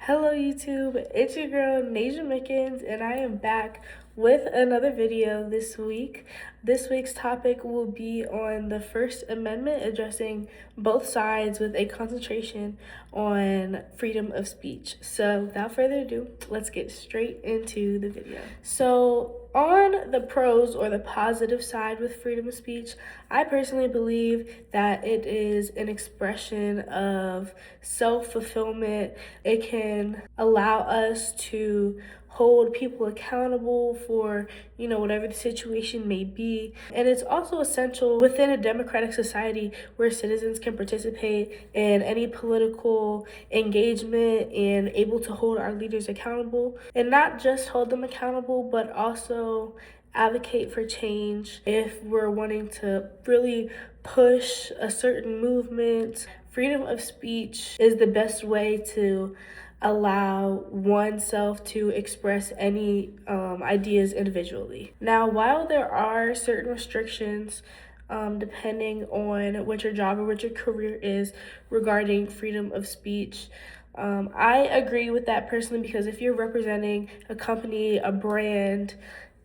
Hello YouTube, it's your girl Nasia Mickens and I am back with another video this week. This week's topic will be on the First Amendment, addressing both sides with a concentration on freedom of speech. So without further ado, let's get straight into the video. So on the pros or the positive side with freedom of speech, I personally believe that it is an expression of self-fulfillment. It can allow us to hold people accountable for, whatever the situation may be. And it's also essential within a democratic society where citizens can participate in any political engagement and able to hold our leaders accountable. And not just hold them accountable, but also advocate for change if we're wanting to really push a certain movement. Freedom of speech is the best way to allow oneself to express any ideas individually. Now, while there are certain restrictions depending on what your job or what your career is regarding freedom of speech, I agree with that personally, because if you're representing a company, a brand,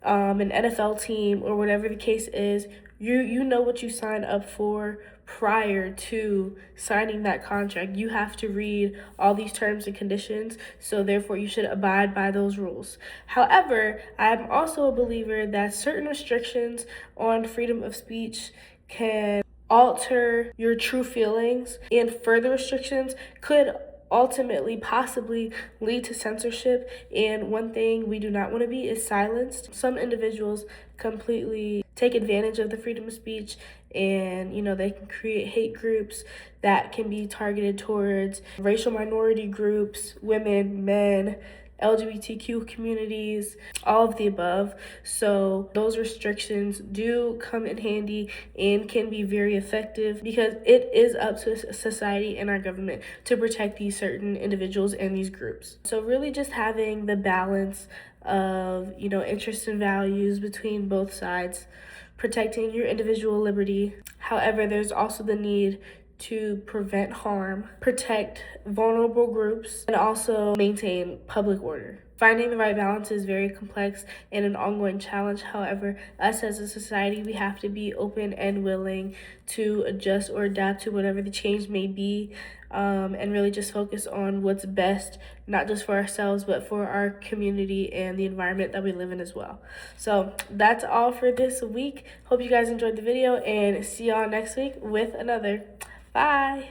an NFL team, or whatever the case is, you know what you signed up for prior to signing that contract. You have to read all these terms and conditions, so therefore you should abide by those rules. However, I'm also a believer that certain restrictions on freedom of speech can alter your true feelings, and further restrictions could ultimately possibly lead to censorship. And one thing we do not want to be is silenced. Some individuals completely take advantage of the freedom of speech, and they can create hate groups that can be targeted towards racial minority groups, women, men, LGBTQ communities, all of the above. So those restrictions do come in handy and can be very effective, because it is up to society and our government to protect these certain individuals and these groups. So really just having the balance of, interests and values between both sides, protecting your individual liberty. However, there's also the need to prevent harm, protect vulnerable groups, and also maintain public order. Finding the right balance is very complex and an ongoing challenge. However, us as a society, we have to be open and willing to adjust or adapt to whatever the change may be, and really just focus on what's best, not just for ourselves, but for our community and the environment that we live in as well. So that's all for this week. Hope you guys enjoyed the video, and see y'all next week with another. Bye.